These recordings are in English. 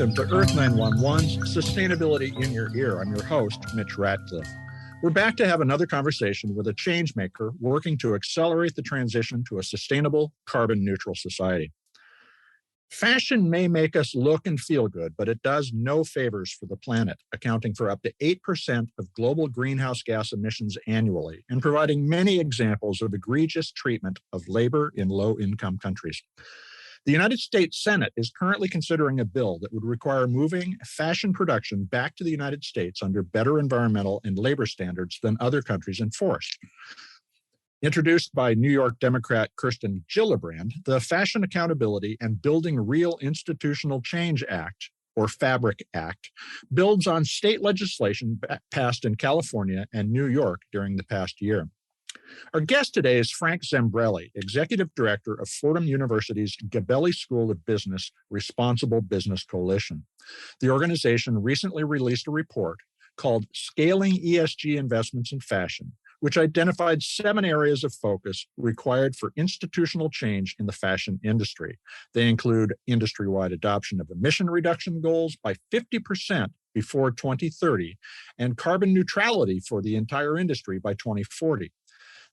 Welcome to Earth911's Sustainability in Your Ear. I'm your host, Mitch Ratcliffe. We're back to have another conversation with a change maker working to accelerate the transition to a sustainable, carbon-neutral society. Fashion may make us look and feel good, but it does no favors for the planet, accounting for up to 8% of global greenhouse gas emissions annually and providing many examples of egregious treatment of labor in low-income countries. The United States Senate is currently considering a bill that would require moving fashion production back to the United States under better environmental and labor standards than other countries enforce. Introduced by New York Democrat Kirsten Gillibrand, the Fashion Accountability and Building Real Institutional Change Act, or FABRIC Act, builds on state legislation passed in California and New York during the past year. Our guest today is Frank Zambrelli, Executive Director of Fordham University's Gabelli School of Business Responsible Business Coalition. The organization recently released a report called Scaling ESG Investments in Fashion, which identified 7 areas of focus required for institutional change in the fashion industry. They include industry-wide adoption of emission reduction goals by 50% before 2030 and carbon neutrality for the entire industry by 2040.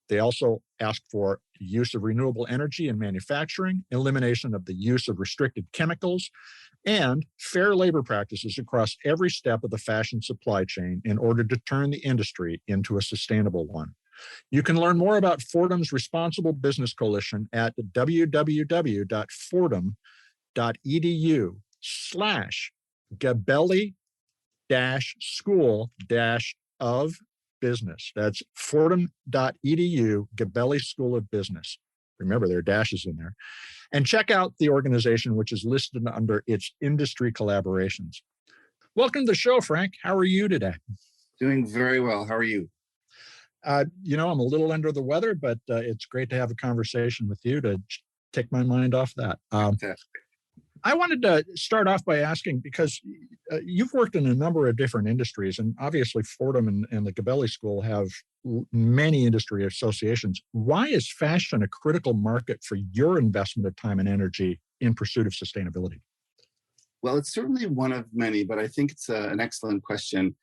They also ask for use of renewable energy in manufacturing, elimination of the use of restricted chemicals, and fair labor practices across every step of the fashion supply chain in order to turn the industry into a sustainable one. You can learn more about Fordham's Responsible Business Coalition at www.fordham.edu/Gabelli-school-of business. That's fordham.edu, Gabelli School of Business. Remember, there are dashes in there. And check out the organization, which is listed under its industry collaborations. Welcome to the show, Frank. How are you today? Doing very well. How are you? I'm a little under the weather, but it's great to have a conversation with you to take my mind off that. Fantastic. I wanted to start off by asking, because you've worked in a number of different industries, and obviously Fordham and the Gabelli School have many industry associations. Why is fashion a critical market for your investment of time and energy in pursuit of sustainability? Well, it's certainly one of many, but I think it's an excellent question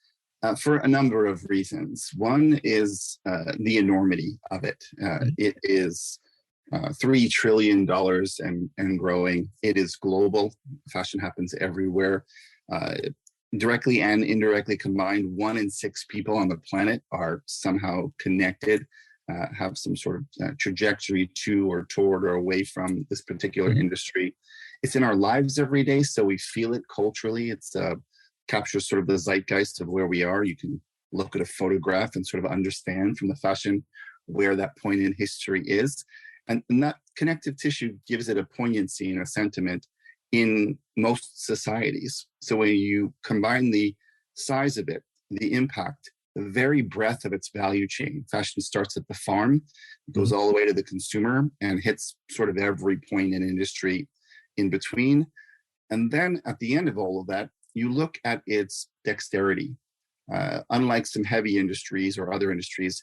for a number of reasons. One is the enormity of it. It is $3 trillion and growing. It is global. Fashion happens everywhere. Directly and indirectly combined, 1 in 6 people on the planet are somehow connected, have some sort of trajectory to or toward or away from this particular industry. It's in our lives every day, so we feel it culturally. It's captures sort of the zeitgeist of where we are. You can look at a photograph and sort of understand from the fashion where that point in history is. And that connective tissue gives it a poignancy and a sentiment in most societies. So when you combine the size of it, the impact, the very breadth of its value chain, fashion starts at the farm, goes all the way to the consumer, and hits sort of every point in industry in between. And then at the end of all of that, you look at its dexterity. Unlike some heavy industries or other industries,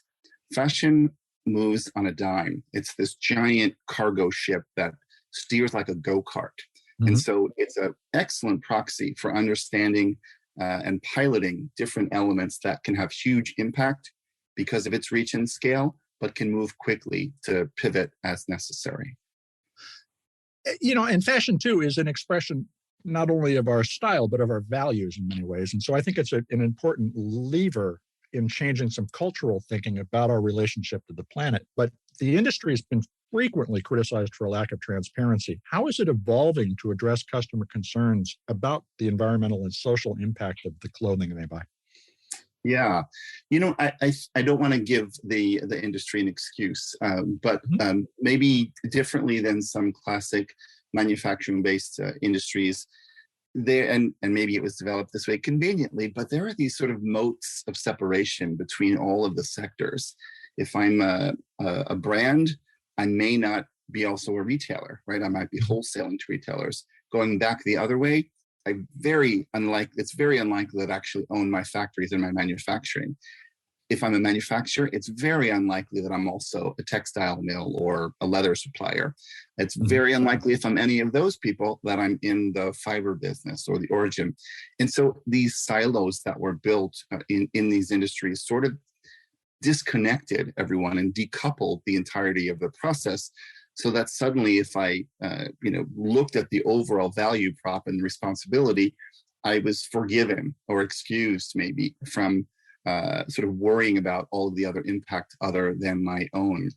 fashion moves on a dime. It's this giant cargo ship that steers like a go-kart. And so it's an excellent proxy for understanding and piloting different elements that can have huge impact because of its reach and scale, but can move quickly to pivot as necessary. And fashion, too, is an expression not only of our style, but of our values in many ways. And so I think it's an important lever in changing some cultural thinking about our relationship to the planet. But the industry has been frequently criticized for a lack of transparency. How is it evolving to address customer concerns about the environmental and social impact of the clothing they buy? Yeah, I don't want to give the industry an excuse, but maybe differently than some classic manufacturing-based industries. There and maybe it was developed this way conveniently, but there are these sort of moats of separation between all of the sectors. If I'm a brand, I may not be also a retailer, right? I might be wholesaling to retailers. Going back the other way, it's very unlikely that I actually own my factories and my manufacturing. if I'm a manufacturer, it's very unlikely that I'm also a textile mill or a leather supplier. It's very unlikely if I'm any of those people that I'm in the fiber business or the origin. And so these silos that were built in these industries sort of disconnected everyone and decoupled the entirety of the process, so that suddenly if I looked at the overall value prop and responsibility, I was forgiven or excused maybe from sort of worrying about all of the other impact other than my own.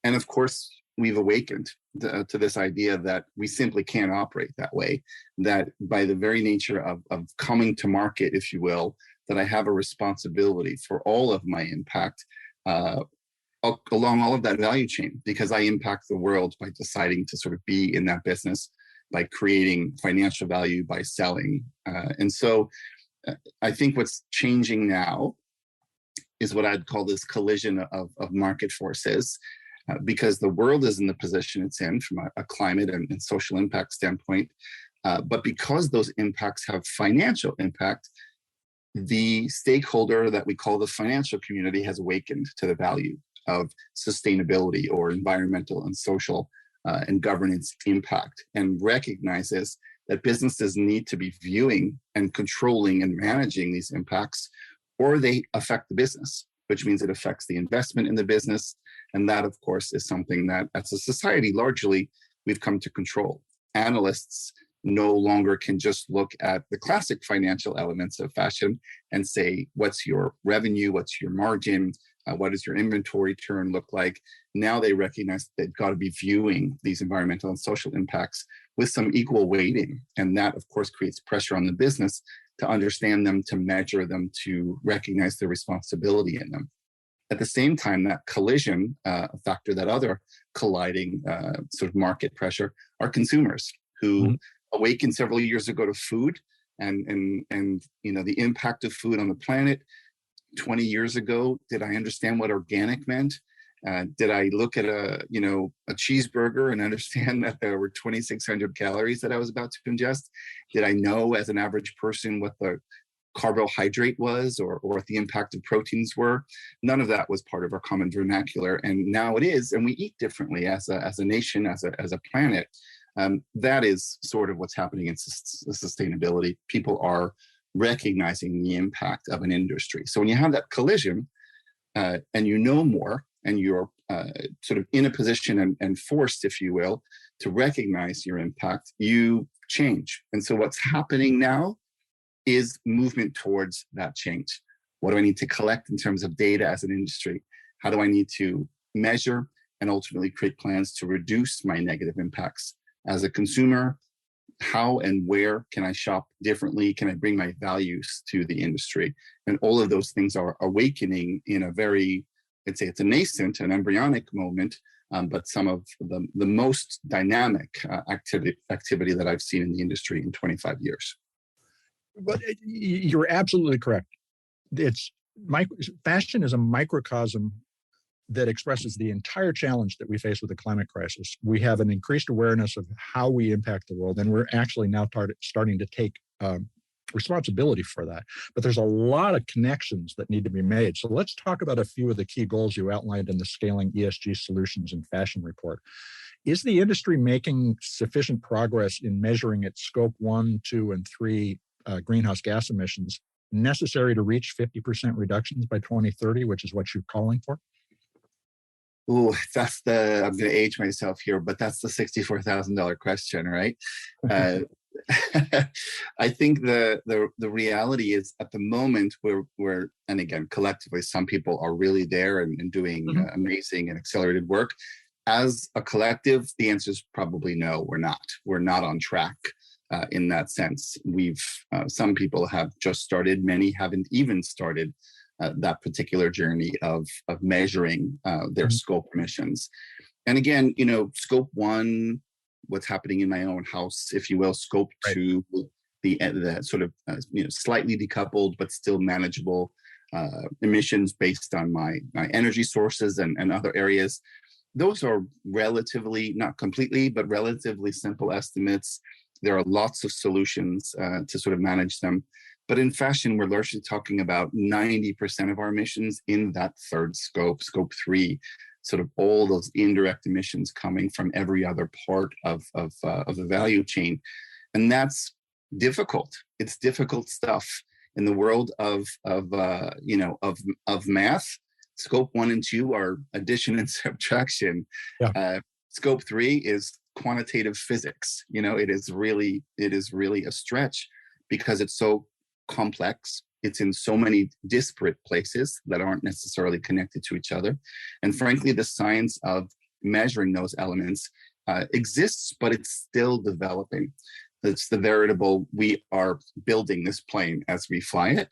And of course, we've awakened to this idea that we simply can't operate that way, that by the very nature of coming to market, if you will, that I have a responsibility for all of my impact along all of that value chain, because I impact the world by deciding to sort of be in that business, by creating financial value, by selling. And so I think what's changing now is what I'd call this collision of market forces, because the world is in the position it's in from a climate and social impact standpoint. But because those impacts have financial impact, the stakeholder that we call the financial community has awakened to the value of sustainability or environmental and social and governance impact, and recognizes that businesses need to be viewing and controlling and managing these impacts, or they affect the business, which means it affects the investment in the business. And that, of course, is something that as a society, largely, we've come to control. Analysts no longer can just look at the classic financial elements of fashion and say, what's your revenue? What's your margin? What does your inventory turn look like? Now they recognize that they've got to be viewing these environmental and social impacts with some equal weighting. And that, of course, creates pressure on the business to understand them, to measure them, to recognize the responsibility in them. At the same time, that collision factor, that other colliding sort of market pressure, are consumers who awakened several years ago to food and the impact of food on the planet. 20 years ago, did I understand what organic meant? Did I look at a cheeseburger and understand that there were 2,600 calories that I was about to ingest? Did I know as an average person what the carbohydrate was or what the impact of proteins were? None of that was part of our common vernacular, and now it is, and we eat differently as a nation, as a planet. That is sort of what's happening in sustainability. People are recognizing the impact of an industry. So when you have that collision and you know more, and you're sort of in a position and forced, if you will, to recognize your impact, you change. And so what's happening now is movement towards that change. What do I need to collect in terms of data as an industry? How do I need to measure and ultimately create plans to reduce my negative impacts? As a consumer, how and where can I shop differently? Can I bring my values to the industry? And all of those things are awakening in a very, I'd say it's a nascent and embryonic moment, but some of the most dynamic activity that I've seen in the industry in 25 years. But you're absolutely correct. Fashion is a microcosm that expresses the entire challenge that we face with the climate crisis. We have an increased awareness of how we impact the world, and we're actually now starting to take responsibility for that. But there's a lot of connections that need to be made. So let's talk about a few of the key goals you outlined in the Scaling ESG Solutions in Fashion report. Is the industry making sufficient progress in measuring its scope 1, 2, and 3 greenhouse gas emissions necessary to reach 50% reductions by 2030, which is what you're calling for? Oh, I'm going to age myself here, but that's the $64,000 question, right? I think the reality is at the moment we're, and again, collectively, some people are really there and doing amazing and accelerated work. As a collective, the answer is probably no, we're not. We're not on track in that sense. Some people have just started, many haven't even started that particular journey of measuring their scope emissions. And again, scope 1, what's happening in my own house, if you will. Scope 2, the sort of slightly decoupled but still manageable emissions based on my energy sources and other areas. Those are relatively, not completely, but relatively simple estimates. There are lots of solutions to sort of manage them. But in fashion, we're largely talking about 90% of our emissions in that third scope, scope 3, sort of all those indirect emissions coming from every other part of the value chain. And that's difficult. It's difficult stuff. In the world of math, scope 1 and 2 are addition and subtraction. Yeah. Scope 3 is quantitative physics. It is really a stretch because it's so complex. It's in so many disparate places that aren't necessarily connected to each other. And frankly, the science of measuring those elements exists, but it's still developing. It's the veritable, we are building this plane as we fly it.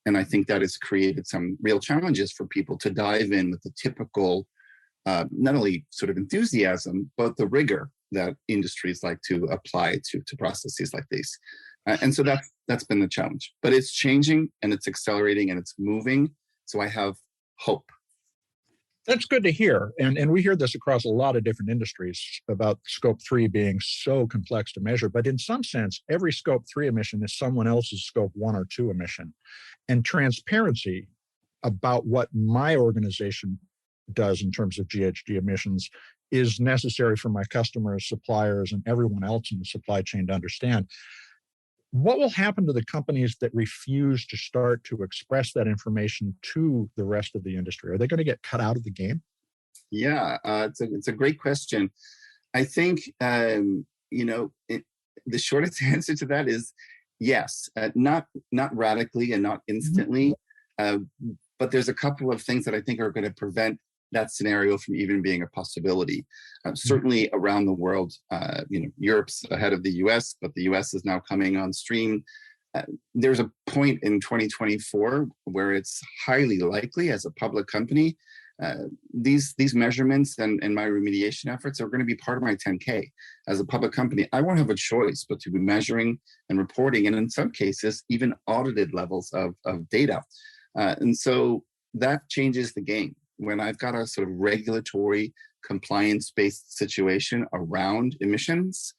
And I think that has created some real challenges for people to dive in with the typical, not only sort of enthusiasm, but the rigor that industries like to apply to processes like these. And so that's been the challenge. But it's changing and it's accelerating and it's moving. So I have hope. That's good to hear. And we hear this across a lot of different industries about scope 3 being so complex to measure. But in some sense, every scope 3 emission is someone else's scope 1 or 2 emission. And transparency about what my organization does in terms of GHG emissions is necessary for my customers, suppliers, and everyone else in the supply chain to understand. What will happen to the companies that refuse to start to express that information to the rest of the industry? Are they going to get cut out of the game? Yeah, it's a great question. I think, the shortest answer to that is yes, not radically and not instantly, but there's a couple of things that I think are going to prevent that scenario from even being a possibility. Certainly around the world, Europe's ahead of the US, but the US is now coming on stream. There's a point in 2024 where it's highly likely as a public company, these measurements and my remediation efforts are going to be part of my 10K. As a public company, I won't have a choice but to be measuring and reporting, and in some cases, even audited levels of data. And so that changes the game. When I've got a sort of regulatory compliance-based situation around emissions,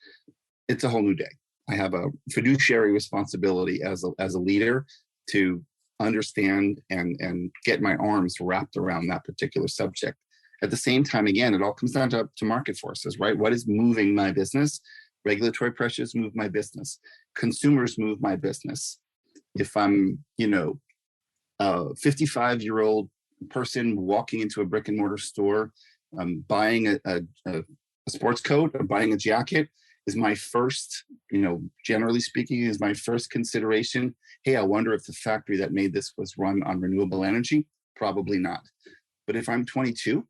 it's a whole new day. I have a fiduciary responsibility as a leader to understand and get my arms wrapped around that particular subject. At the same time, again, it all comes down to market forces, right? What is moving my business? Regulatory pressures move my business. Consumers move my business. If I'm, a 55-year-old person walking into a brick and mortar store, buying a sports coat or buying a jacket, is my first, generally speaking, is my first consideration. Hey, I wonder if the factory that made this was run on renewable energy. Probably not. But if I'm 22,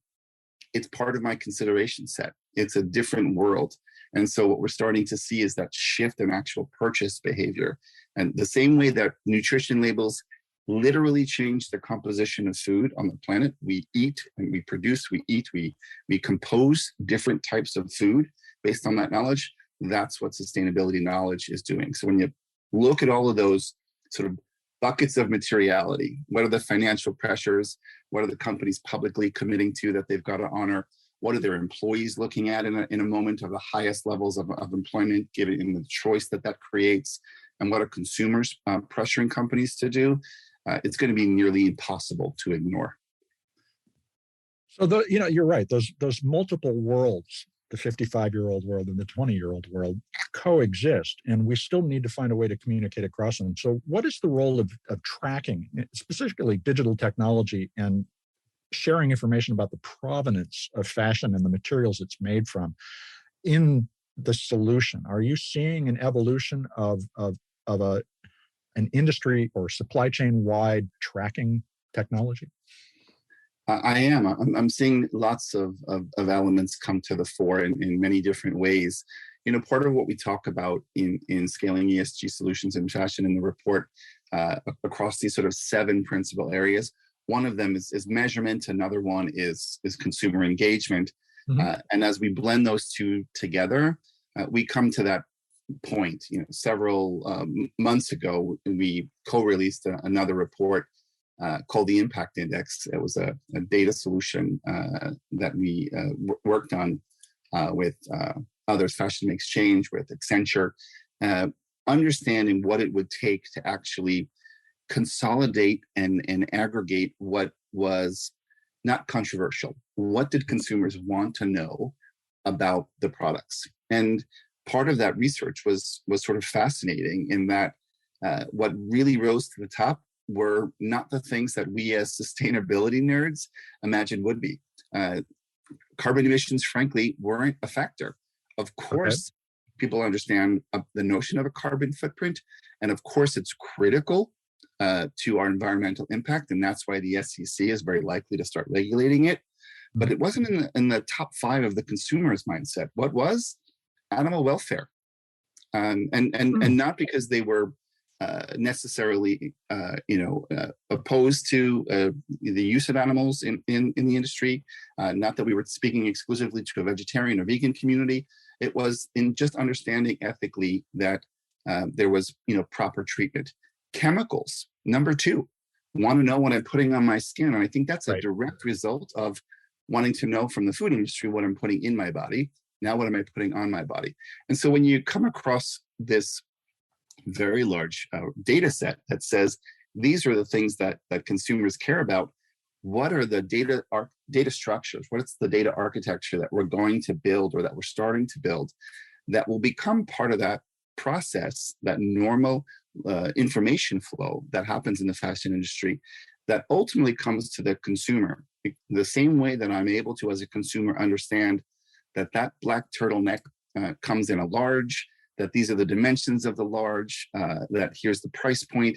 it's part of my consideration set. It's a different world. And so what we're starting to see is that shift in actual purchase behavior. And the same way that nutrition labels literally change the composition of food on the planet, we eat and we produce, we eat, we compose different types of food based on that knowledge. That's what sustainability knowledge is doing. So when you look at all of those sort of buckets of materiality, what are the financial pressures? What are the companies publicly committing to that they've got to honor? What are their employees looking at in a moment of the highest levels of employment, given the choice that creates? And what are consumers pressuring companies to do? It's going to be nearly impossible to ignore. So, you're right. Those multiple worlds, the 55-year-old world and the 20-year-old world, coexist, and we still need to find a way to communicate across them. So what is the role of tracking, specifically digital technology, and sharing information about the provenance of fashion and the materials it's made from in the solution? Are you seeing an evolution of an industry or supply chain wide tracking technology? I am. I'm seeing lots of elements come to the fore in many different ways. Part of what we talk about in scaling ESG solutions in fashion in the report across these sort of 7 principal areas. One of them is measurement. Another one is consumer engagement. Mm-hmm. And as we blend those two together, we come to that point. Several months ago, we co-released another report called the Impact Index. It was a data solution that we worked on with others, Fashion Exchange, with Accenture. understanding what it would take to actually consolidate and aggregate what was not controversial. What did consumers want to know about the products? And part of that research was sort of fascinating in that what really rose to the top were not the things that we as sustainability nerds imagined would be. Carbon emissions, frankly, weren't a factor. Of course, people understand the notion of a carbon footprint, and of course, it's critical to our environmental impact, and that's why the SEC is very likely to start regulating it. But it wasn't in the top 5 of the consumer's mindset. What was? Animal welfare, and not because they were necessarily opposed to the use of animals in the industry. Not that we were speaking exclusively to a vegetarian or vegan community. It was in just understanding ethically that there was proper treatment. Chemicals, number 2, want to know what I'm putting on my skin. And I think that's a direct result of wanting to know from the food industry what I'm putting in my body. Now, what am I putting on my body? And so when you come across this very large data set that says these are the things that consumers care about, what are the data structures? What's the data architecture that we're going to build or that we're starting to build that will become part of that process, that normal information flow that happens in the fashion industry that ultimately comes to the consumer? The same way that I'm able to, as a consumer, understand that black turtleneck comes in a large, that these are the dimensions of the large, that here's the price point,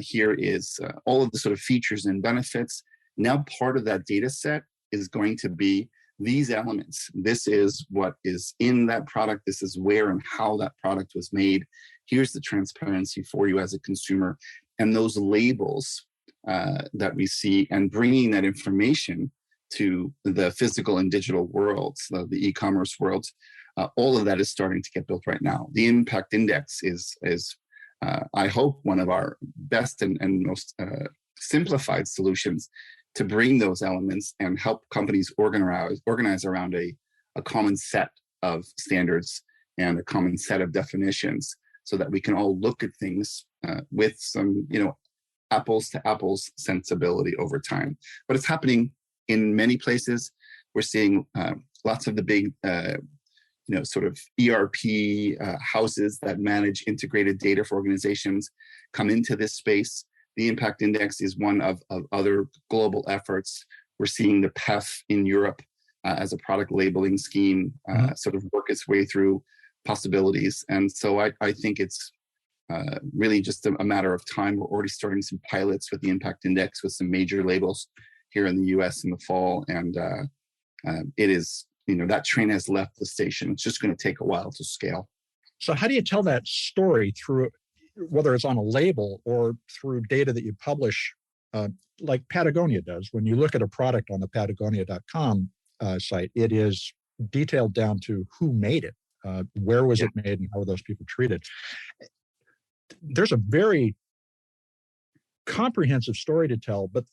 here is all of the sort of features and benefits. Now part of that data set is going to be these elements. This is what is in that product. This is where and how that product was made. Here's the transparency for you as a consumer. And those labels that we see, and bringing that information to the physical and digital worlds, the e-commerce worlds, all of that is starting to get built right now. The impact index is I hope, one of our best and most simplified solutions to bring those elements and help companies organize around a common set of standards and a common set of definitions, so that we can all look at things with some, apples to apples sensibility over time. But it's happening in many places. We're seeing lots of the big, sort of ERP houses that manage integrated data for organizations come into this space. The impact index is one of other global efforts. We're seeing the PEF in Europe as a product labeling scheme sort of work its way through possibilities. And so I think it's really just a matter of time. We're already starting some pilots with the impact index with some major labels here in the US in the fall. And it is, that train has left the station. It's just going to take a while to scale. So how do you tell that story through, whether it's on a label or through data that you publish, like Patagonia does? When you look at a product on the Patagonia.com site, it is detailed down to who made it, where was it made, and how were those people treated. There's a very comprehensive story to tell, but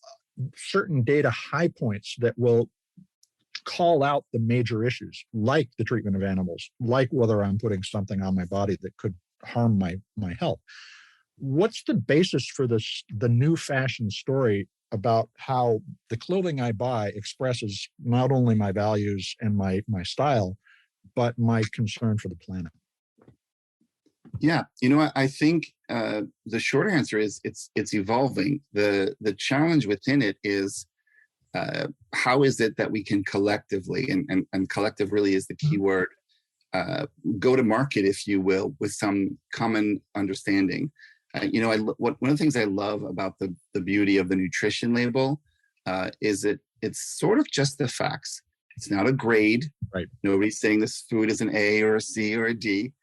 certain data high points that will call out the major issues, like the treatment of animals, like whether I'm putting something on my body that could harm my health. What's the basis for the new fashion story about how the clothing I buy expresses not only my values and my style, but my concern for the planet? Yeah, I think the short answer is it's evolving. The challenge within it is how is it that we can collectively, and collective really is the key word, go to market, if you will, with some common understanding. One of the things I love about the beauty of the nutrition label is it's sort of just the facts. It's not a grade. Right. Nobody's saying this food is an A or a C or a D.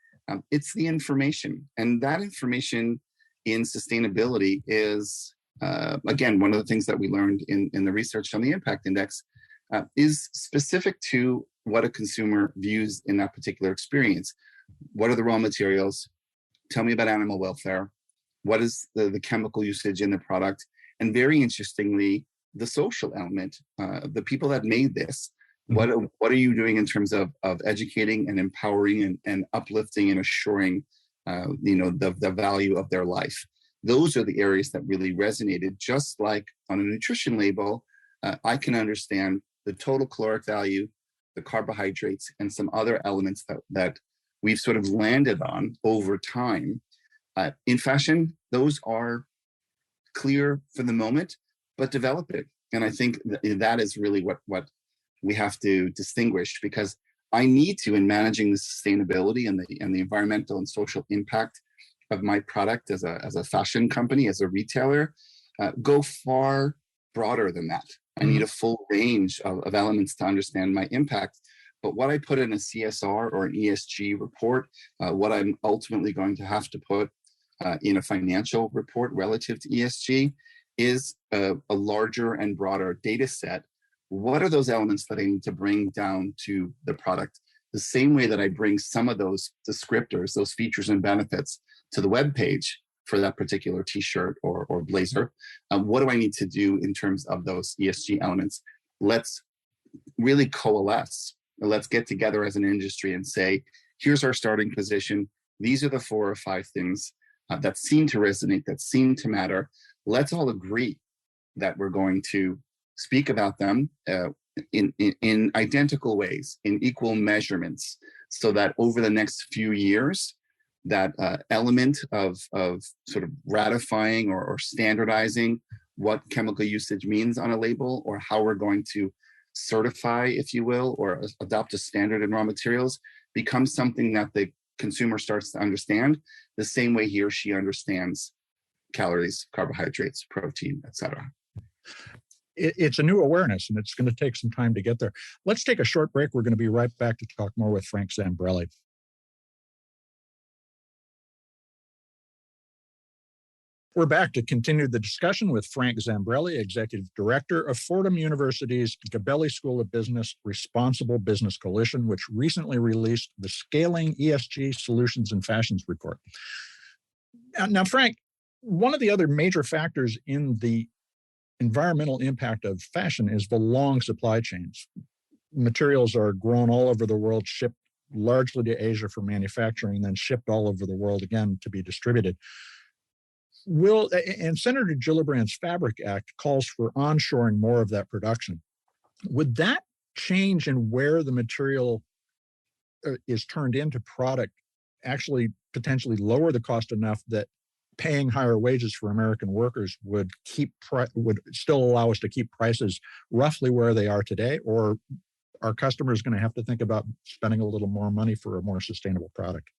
It's the information. And that information in sustainability is, again, one of the things that we learned in the research on the impact index is specific to what a consumer views in that particular experience. What are the raw materials? Tell me about animal welfare. What is the chemical usage in the product? And very interestingly, the social element, the people that made this. What are you doing in terms of educating and empowering and uplifting and assuring the value of their life. Those are the areas that really resonated. Just like on a nutrition label, I can understand the total caloric value, the carbohydrates, and some other elements that we've sort of landed on over time. In fashion, those are clear for the moment, but develop it. And I think that is really what we have to distinguish, because I need to, in managing the sustainability and the environmental and social impact of my product as a fashion company, as a retailer, go far broader than that. I need a full range of elements to understand my impact. But what I put in a CSR or an ESG report, what I'm ultimately going to have to put in a financial report relative to ESG is a larger and broader data set. What are those elements that I need to bring down to the product? The same way that I bring some of those descriptors, those features and benefits to the web page for that particular t-shirt or blazer, what do I need to do in terms of those ESG elements? Let's really coalesce. Let's get together as an industry and say, here's our starting position. These are the 4 or 5 things that seem to resonate, that seem to matter. Let's all agree that we're going to speak about them in identical ways, in equal measurements, so that over the next few years, that element of sort of ratifying or standardizing what chemical usage means on a label, or how we're going to certify, if you will, or adopt a standard in raw materials, becomes something that the consumer starts to understand the same way he or she understands calories, carbohydrates, protein, etc. It's a new awareness, and it's going to take some time to get there. Let's take a short break. We're going to be right back to talk more with Frank Zambrelli. We're back to continue the discussion with Frank Zambrelli, Executive Director of Fordham University's Gabelli School of Business Responsible Business Coalition, which recently released the Scaling ESG Solutions and Fashions report. Now, Frank, one of the other major factors in the environmental impact of fashion is the long supply chains. Materials are grown all over the world, shipped largely to Asia for manufacturing, then shipped all over the world again to be distributed. And Senator Gillibrand's Fabric Act calls for onshoring more of that production. Would that change in where the material is turned into product actually potentially lower the cost enough that paying higher wages for American workers would still allow us to keep prices roughly where they are today? Or are customers going to have to think about spending a little more money for a more sustainable product?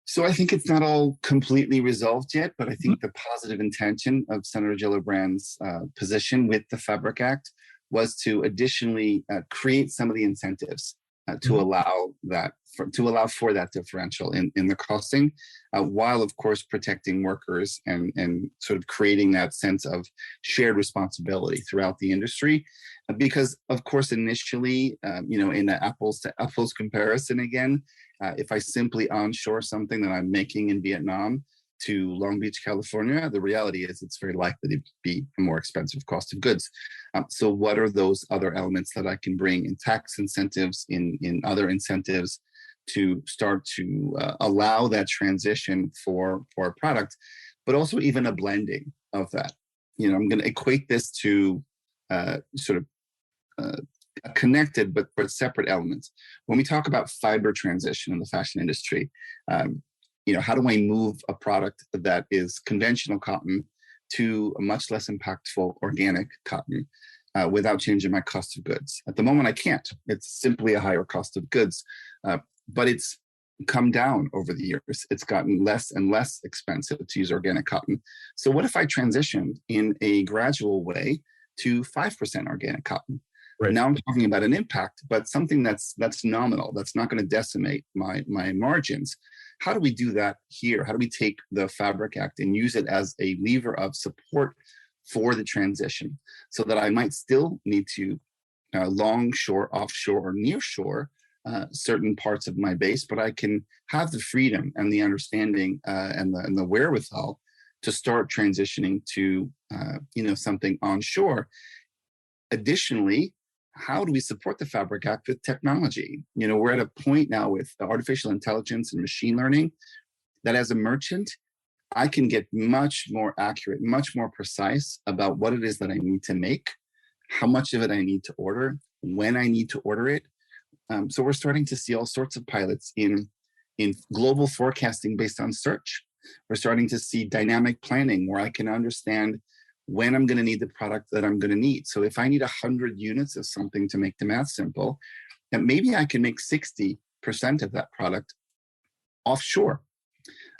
So I think it's not all completely resolved yet, but I think the positive intention of Senator Gillibrand's position with the Fabric Act was to additionally create some of the incentives to allow for that differential in the costing, while of course protecting workers and sort of creating that sense of shared responsibility throughout the industry. Because of course, initially, in the apples to apples comparison again, if I simply onshore something that I'm making in Vietnam to Long Beach, California, the reality is it's very likely to be a more expensive cost of goods. So what are those other elements that I can bring in tax incentives, in other incentives, to start to allow that transition for a product, but also even a blending of that? I'm going to equate this to connected but separate elements. When we talk about fiber transition in the fashion industry, how do I move a product that is conventional cotton to a much less impactful organic cotton without changing my cost of goods? At the moment, I can't. It's simply a higher cost of goods, but it's come down over the years. It's gotten less and less expensive to use organic cotton. So what if I transitioned in a gradual way to 5% organic cotton? Right. Now I'm talking about an impact, but something that's nominal, that's not going to decimate my margins. How do we do that here? How do we take the Fabric Act and use it as a lever of support for the transition, so that I might still need to longshore, offshore, or nearshore certain parts of my base, but I can have the freedom and the understanding and the wherewithal to start transitioning to something onshore. Additionally, how do we support the Fabric Act with technology? We're at a point now with artificial intelligence and machine learning that as a merchant, I can get much more accurate, much more precise about what it is that I need to make, how much of it I need to order, when I need to order it. So we're starting to see all sorts of pilots in global forecasting based on search. We're starting to see dynamic planning where I can understand when I'm going to need the product that I'm going to need. So if I need 100 units of something to make the math simple, then maybe I can make 60% of that product offshore.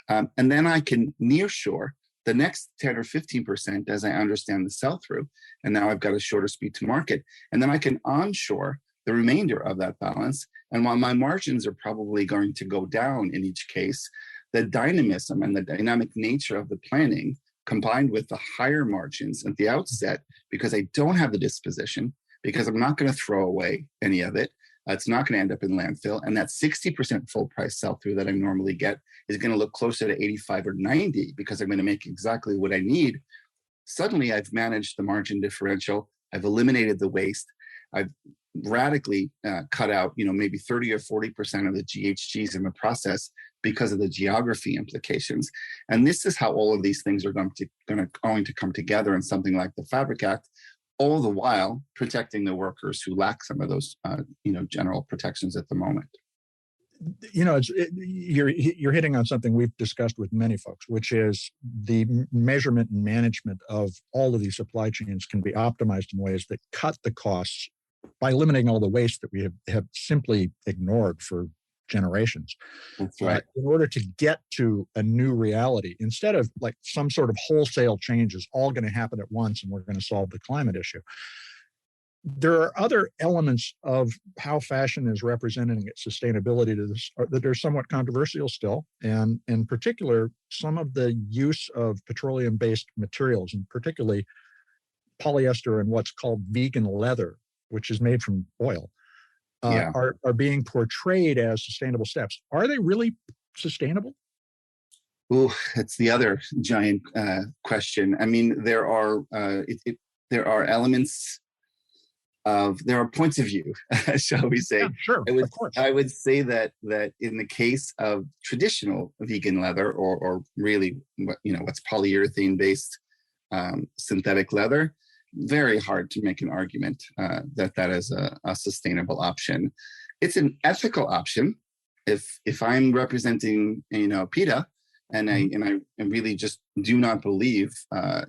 And then I can nearshore the next 10 or 15% as I understand the sell-through. And now I've got a shorter speed to market. And then I can onshore the remainder of that balance. And while my margins are probably going to go down in each case, the dynamism and the dynamic nature of the planning combined with the higher margins at the outset, because I don't have the disposition, because I'm not going to throw away any of it. It's not going to end up in landfill. And that 60% full price sell-through that I normally get is going to look closer to 85 or 90 because I'm going to make exactly what I need. Suddenly I've managed the margin differential. I've eliminated the waste. I've radically cut out, maybe 30 or 40% of the GHGs in the process because of the geography implications. And this is how all of these things are going to come together in something like the Fabric Act, all the while protecting the workers who lack some of those, general protections at the moment. You're hitting on something we've discussed with many folks, which is the measurement and management of all of these supply chains can be optimized in ways that cut the costs by eliminating all the waste that we have simply ignored for generations. That's right. In order to get to a new reality, instead of like some sort of wholesale change is all going to happen at once and we're going to solve the climate issue. There are other elements of how fashion is representing its sustainability to this that are somewhat controversial still. And in particular, some of the use of petroleum-based materials, and particularly polyester and what's called vegan leather, which is made from oil, are being portrayed as sustainable steps. Are they really sustainable? Oh, it's the other giant question. I mean, there are elements of, there are points of view, shall we say? Yeah, sure, of course. I would say that in the case of traditional vegan leather, or really, what's polyurethane based synthetic leather, very hard to make an argument that is a sustainable option. It's an ethical option. If I'm representing, PETA, and I really just do not believe,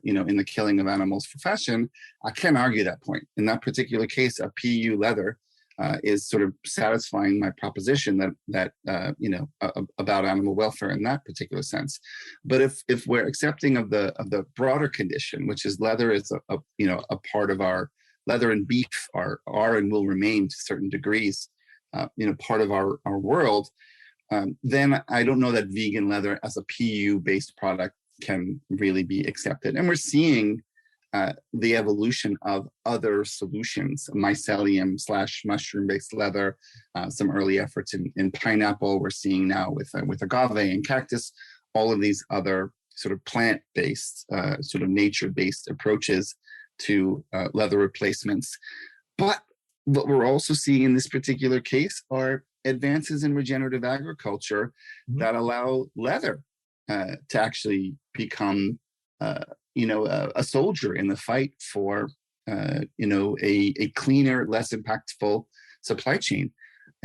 in the killing of animals for fashion, I can't argue that point. In that particular case, a PU leather is sort of satisfying my proposition that about animal welfare in that particular sense. But if we're accepting of the broader condition, which is leather is a part of our, leather and beef are and will remain to certain degrees, part of our world. Then I don't know that vegan leather as a PU-based product can really be accepted. And we're seeing the evolution of other solutions, mycelium/mushroom-based leather, some early efforts in pineapple. We're seeing now with agave and cactus, all of these other sort of plant-based, sort of nature-based approaches to leather replacements. But what we're also seeing in this particular case are advances in regenerative agriculture that allow leather to actually become, a soldier in the fight for, a cleaner, less impactful supply chain.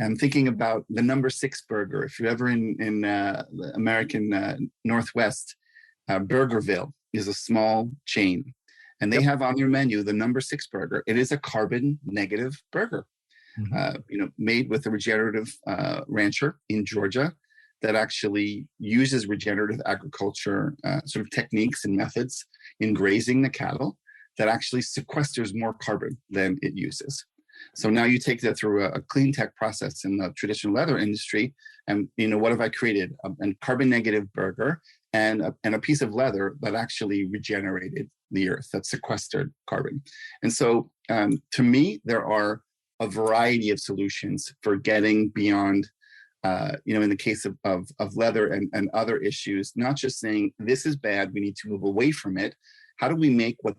I'm thinking about the number 6 burger. If you're ever in the American Northwest, Burgerville is a small chain, and they have on their menu the number 6 burger. It is a carbon negative burger. Made with a regenerative rancher in Georgia that actually uses regenerative agriculture sort of techniques and methods in grazing the cattle that actually sequesters more carbon than it uses. So now you take that through a clean tech process in the traditional leather industry, and what have I created? A carbon negative burger and a piece of leather that actually regenerated the earth, that sequestered carbon. And so to me, there are a variety of solutions for getting beyond, in the case of leather and other issues, not just saying this is bad, we need to move away from it. How do we make what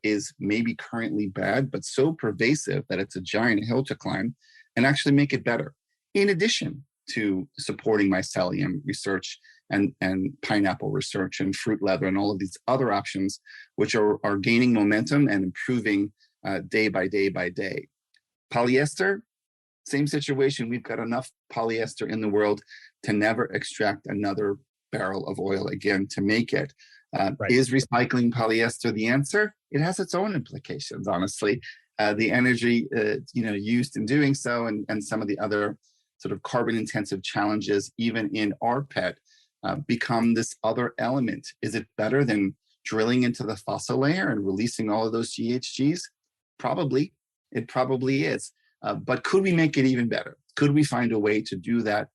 is maybe currently bad, but so pervasive that it's a giant hill to climb, and actually make it better? In addition to supporting mycelium research and pineapple research and fruit leather and all of these other options, which are gaining momentum and improving day by day by day. Polyester, same situation. We've got enough polyester in the world to never extract another barrel of oil again to make it. Right. Is recycling polyester the answer? It has its own implications, honestly. The energy used in doing so, and some of the other sort of carbon intensive challenges, even in our PET, become this other element. Is it better than drilling into the fossil layer and releasing all of those GHGs? Probably. It probably is. But could we make it even better? Could we find a way to do that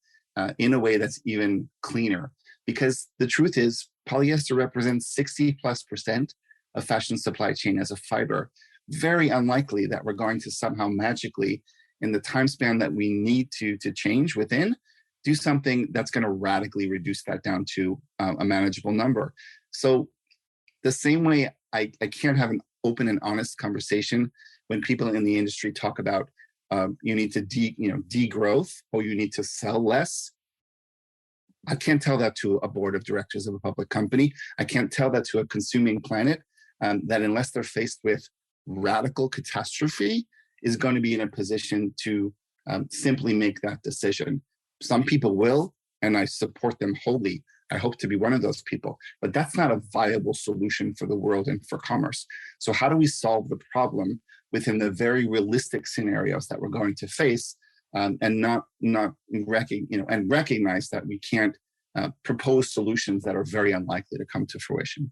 in a way that's even cleaner? Because the truth is, polyester represents 60+% of fashion supply chain as a fiber. Very unlikely that we're going to somehow magically, in the time span that we need to change within, do something that's going to radically reduce that down to a manageable number. So the same way I can't have an open and honest conversation when people in the industry talk about you need to degrowth, or you need to sell less. I can't tell that to a board of directors of a public company. I can't tell that to a consuming planet that unless they're faced with radical catastrophe is going to be in a position to simply make that decision. Some people will, and I support them wholly. I hope to be one of those people, but that's not a viable solution for the world and for commerce. So how do we solve the problem within the very realistic scenarios that we're going to face, and recognize that we can't propose solutions that are very unlikely to come to fruition?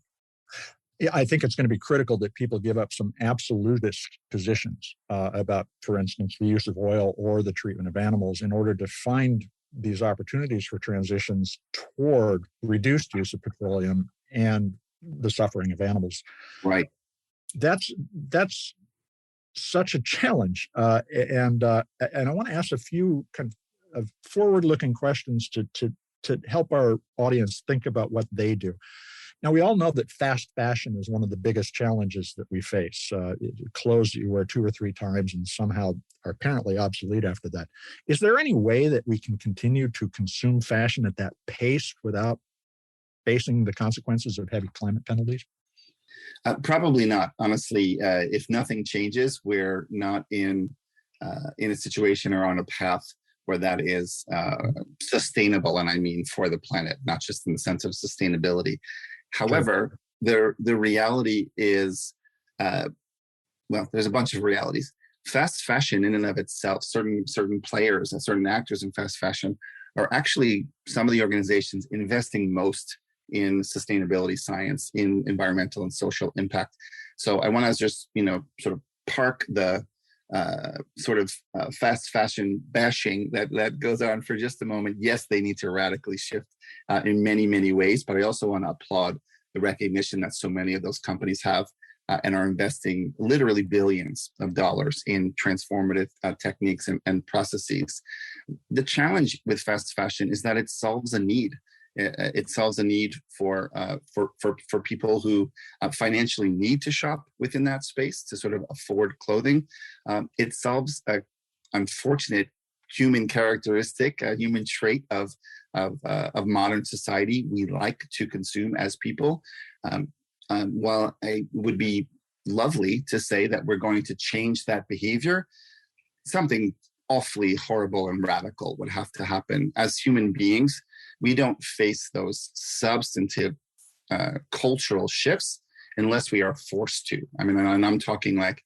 Yeah, I think it's going to be critical that people give up some absolutist positions about, for instance, the use of oil or the treatment of animals in order to find these opportunities for transitions toward reduced use of petroleum and the suffering of animals. Right. That's such a challenge, and I want to ask a few kind of forward-looking questions to help our audience think about what they do. Now, we all know that fast fashion is one of the biggest challenges that we face. Clothes that you wear 2 or 3 times and somehow are apparently obsolete after that. Is there any way that we can continue to consume fashion at that pace without facing the consequences of heavy climate penalties? Probably not. Honestly, if nothing changes, we're not in a situation or on a path where that is sustainable, and I mean for the planet, not just in the sense of sustainability. However, the reality is, there's a bunch of realities. Fast fashion in and of itself, certain players and certain actors in fast fashion are actually some of the organizations investing most in sustainability science, in environmental and social impact. So I want to just, sort of park the fast fashion bashing that goes on for just a moment. Yes, they need to radically shift in many, many ways, but I also want to applaud the recognition that so many of those companies have and are investing literally billions of dollars in transformative techniques and processes. The challenge with fast fashion is that it solves a need. It solves a need for people who financially need to shop within that space to sort of afford clothing. It solves an unfortunate human characteristic, a human trait of modern society. We like to consume as people. While it would be lovely to say that we're going to change that behavior, something awfully horrible and radical would have to happen. As human beings, we don't face those substantive cultural shifts unless we are forced to. I mean, and I'm talking like,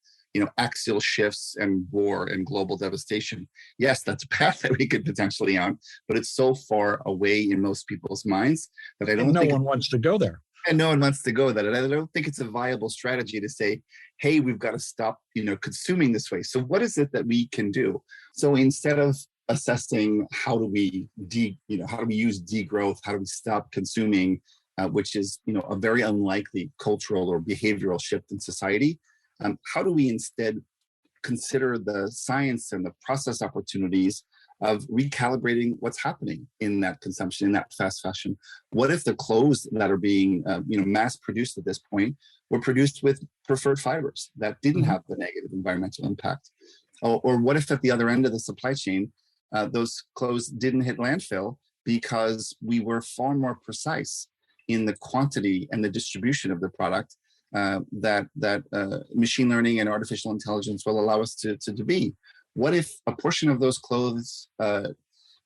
axial shifts and war and global devastation. Yes, that's a path that we could potentially on, but it's so far away in most people's minds that I don't think no one wants to go there. And no one wants to go there. And I don't think it's a viable strategy to say, hey, we've got to stop, consuming this way. So what is it that we can do? So instead of assessing how do we use degrowth, how do we stop consuming, which is, a very unlikely cultural or behavioral shift in society, how do we instead consider the science and the process opportunities of recalibrating what's happening in that consumption, in that fast fashion? What if the clothes that are being, mass produced at this point were produced with preferred fibers that didn't have the negative environmental impact? Or what if at the other end of the supply chain, those clothes didn't hit landfill because we were far more precise in the quantity and the distribution of the product that machine learning and artificial intelligence will allow us to be. What if a portion of those clothes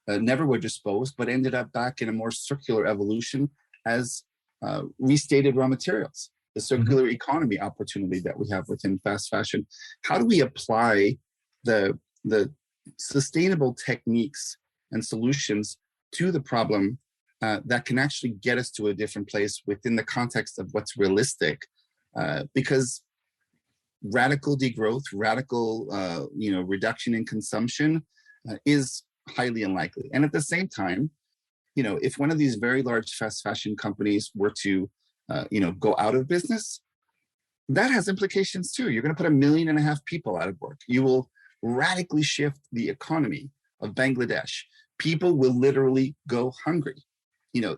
never were disposed, but ended up back in a more circular evolution as restated raw materials? The circular economy opportunity that we have within fast fashion. How do we apply the sustainable techniques and solutions to the problem that can actually get us to a different place within the context of what's realistic? Because radical degrowth, radical reduction in consumption is highly unlikely. And at the same time, if one of these very large fast fashion companies were to go out of business, that has implications too. You're going to put 1.5 million people out of work. You will radically shift the economy of Bangladesh. People will literally go hungry.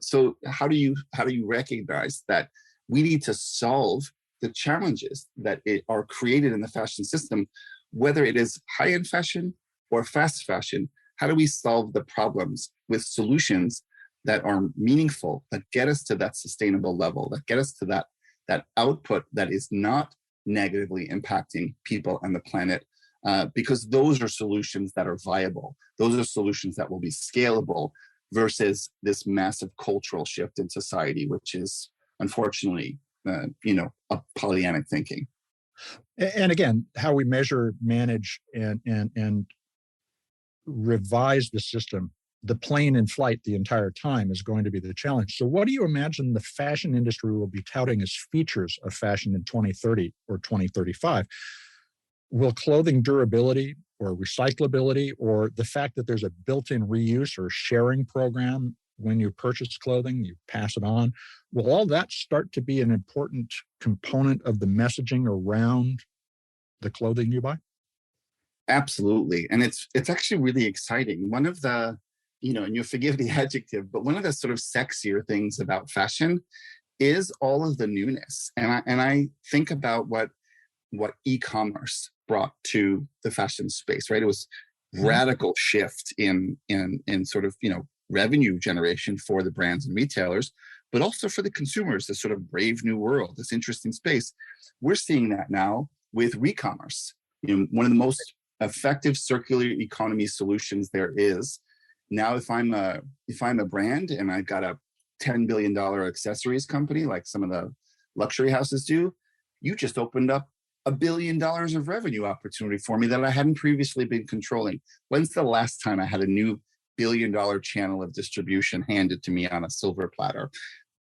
So how do you recognize that we need to solve the challenges that are created in the fashion system, whether it is high-end fashion or fast fashion? How do we solve the problems with solutions that are meaningful, that get us to that sustainable level, that get us to that output that is not negatively impacting people and the planet? Because those are solutions that are viable. Those are solutions that will be scalable versus this massive cultural shift in society, which is unfortunately, a Pollyannic thinking. And again, how we measure, manage, and revise the system, the plane in flight the entire time, is going to be the challenge. So what do you imagine the fashion industry will be touting as features of fashion in 2030 or 2035? Will clothing durability or recyclability, or the fact that there's a built-in reuse or sharing program when you purchase clothing, you pass it on, will all that start to be an important component of the messaging around the clothing you buy? Absolutely. And it's actually really exciting. One of the, and you'll forgive the adjective, but one of the sort of sexier things about fashion is all of the newness. And I think about what e-commerce brought to the fashion space, right? It was radical shift in sort of, revenue generation for the brands and retailers, but also for the consumers, this sort of brave new world, this interesting space. We're seeing that now with re-commerce. One of the most effective circular economy solutions there is. Now, if I'm a brand and I've got a $10 billion accessories company, like some of the luxury houses do, you just opened up $1 billion of revenue opportunity for me that I hadn't previously been controlling. When's the last time I had a new $1 billion channel of distribution handed to me on a silver platter?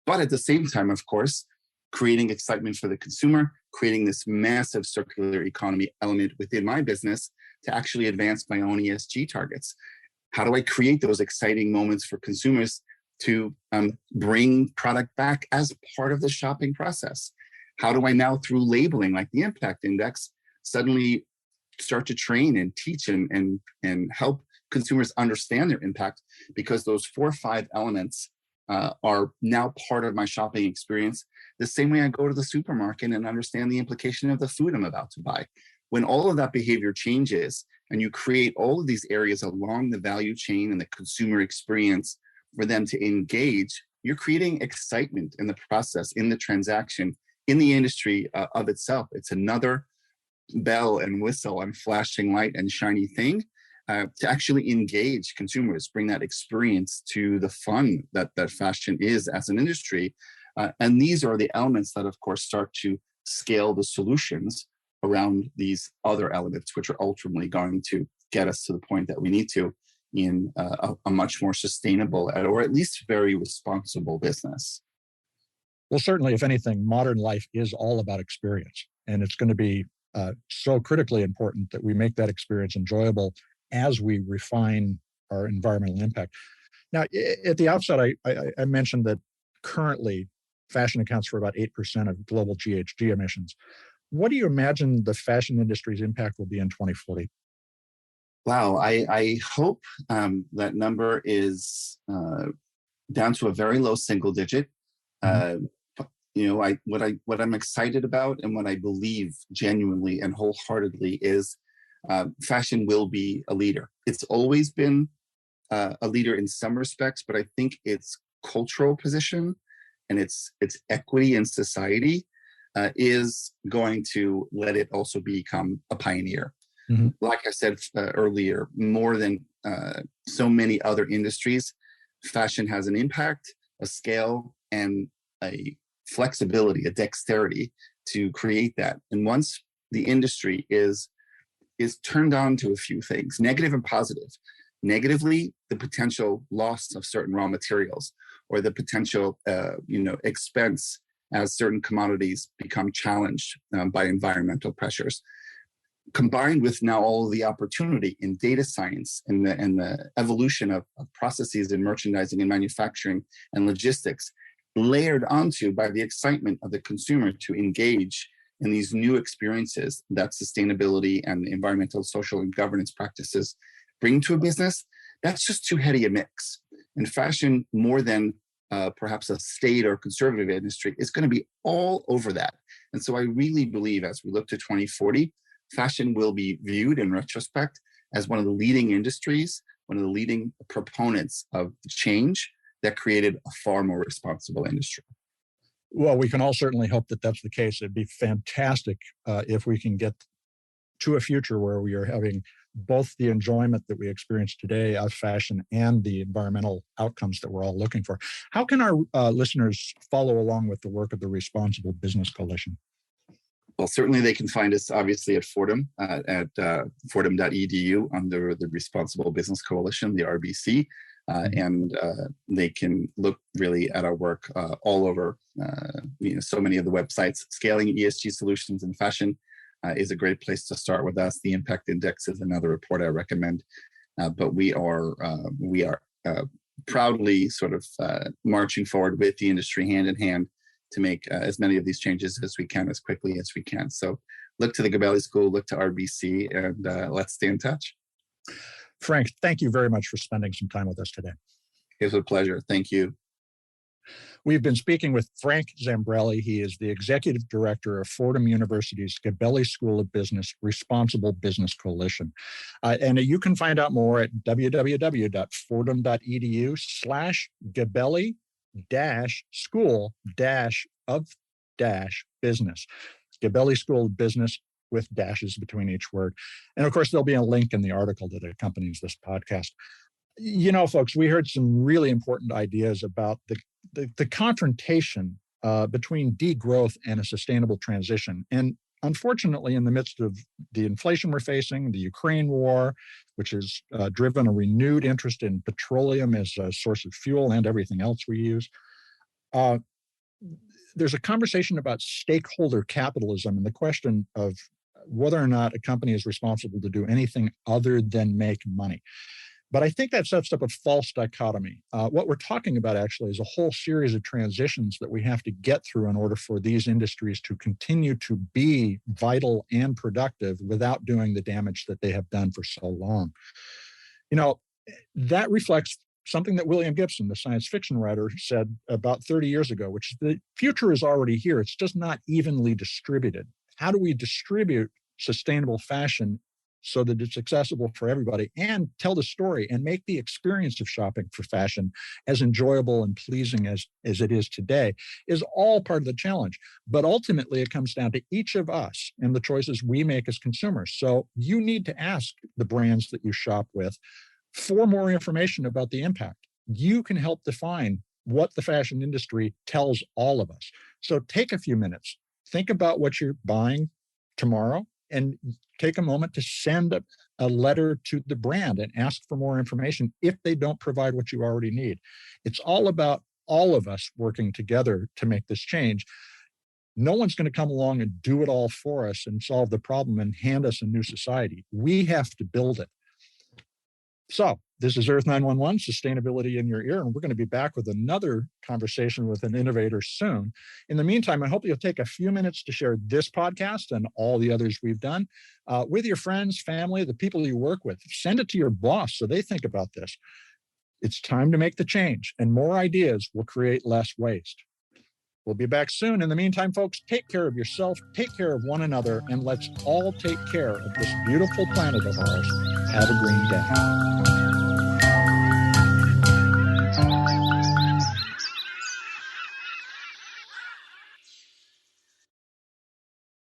But at the same time, of course, creating excitement for the consumer, creating this massive circular economy element within my business to actually advance my own ESG targets. How do I create those exciting moments for consumers to bring product back as part of the shopping process? How do I now, through labeling like the Impact Index, suddenly start to train and teach and help consumers understand their impact? Because those 4 or 5 elements are now part of my shopping experience, the same way I go to the supermarket and understand the implication of the food I'm about to buy. When all of that behavior changes and you create all of these areas along the value chain and the consumer experience for them to engage, you're creating excitement in the process, in the transaction, in the industry of itself. It's another bell and whistle and flashing light and shiny thing to actually engage consumers, bring that experience to the fun that fashion is as an industry. And these are the elements that, of course, start to scale the solutions around these other elements, which are ultimately going to get us to the point that we need to in a much more sustainable or at least very responsible business. Well, certainly, if anything, modern life is all about experience. And it's going to be so critically important that we make that experience enjoyable as we refine our environmental impact. Now, at the outset, I mentioned that currently fashion accounts for about 8% of global GHG emissions. What do you imagine the fashion industry's impact will be in 2040? Wow, I hope that number is down to a very low single digit. What I'm excited about and what I believe genuinely and wholeheartedly is fashion will be a leader. It's always been a leader in some respects, but I think its cultural position and its equity in society is going to let it also become a pioneer. Mm-hmm. Like I said earlier, more than so many other industries, fashion has an impact, a scale, and a flexibility, a dexterity to create that. And once the industry is turned on to a few things, negative and positive. Negatively, the potential loss of certain raw materials or the potential expense as certain commodities become challenged by environmental pressures. Combined with now all of the opportunity in data science and the evolution of processes in merchandising and manufacturing and logistics, layered onto by the excitement of the consumer to engage in these new experiences that sustainability and environmental, social, and governance practices bring to a business, that's just too heady a mix. And fashion, more than perhaps a state or conservative industry, is going to be all over that. And so I really believe as we look to 2040, fashion will be viewed in retrospect as one of the leading industries, one of the leading proponents of the change that created a far more responsible industry. Well, we can all certainly hope that that's the case. It'd be fantastic if we can get to a future where we are having both the enjoyment that we experience today of fashion and the environmental outcomes that we're all looking for. How can our listeners follow along with the work of the Responsible Business Coalition? Well, certainly they can find us obviously at Fordham, at fordham.edu under the Responsible Business Coalition, the RBC. And they can look really at our work all over, so many of the websites. Scaling ESG Solutions in Fashion is a great place to start with us. The Impact Index is another report I recommend. But we are proudly sort of marching forward with the industry hand in hand to make as many of these changes as we can, as quickly as we can. So look to the Gabelli School, look to RBC, and let's stay in touch. Frank, thank you very much for spending some time with us today. It was a pleasure. Thank you. We've been speaking with Frank Zambrelli. He is the Executive Director of Fordham University's Gabelli School of Business Responsible Business Coalition. And you can find out more at www.fordham.edu/Gabelli-school-of-business. Gabelli School of Business with dashes between each word. And of course, there'll be a link in the article that accompanies this podcast. Folks, we heard some really important ideas about the confrontation between degrowth and a sustainable transition. And unfortunately, in the midst of the inflation we're facing, the Ukraine war, which has driven a renewed interest in petroleum as a source of fuel and everything else we use, there's a conversation about stakeholder capitalism and the question of whether or not a company is responsible to do anything other than make money. But I think that sets up a false dichotomy. What we're talking about actually is a whole series of transitions that we have to get through in order for these industries to continue to be vital and productive without doing the damage that they have done for so long. That reflects something that William Gibson, the science fiction writer, said about 30 years ago, which is the future is already here. It's just not evenly distributed. How do we distribute sustainable fashion so that it's accessible for everybody and tell the story and make the experience of shopping for fashion as enjoyable and pleasing as it is today is all part of the challenge. But ultimately, it comes down to each of us and the choices we make as consumers. So you need to ask the brands that you shop with for more information about the impact. You can help define what the fashion industry tells all of us. So take a few minutes, think about what you're buying tomorrow, and take a moment to send a letter to the brand and ask for more information if they don't provide what you already need. It's all about all of us working together to make this change. No one's going to come along and do it all for us and solve the problem and hand us a new society. We have to build it. So this is Earth911, Sustainability in Your Ear, and we're going to be back with another conversation with an innovator soon. In the meantime, I hope you'll take a few minutes to share this podcast and all the others we've done with your friends, family, the people you work with. Send it to your boss so they think about this. It's time to make the change, and more ideas will create less waste. We'll be back soon. In the meantime, folks, take care of yourself, take care of one another, and let's all take care of this beautiful planet of ours. Have a green day.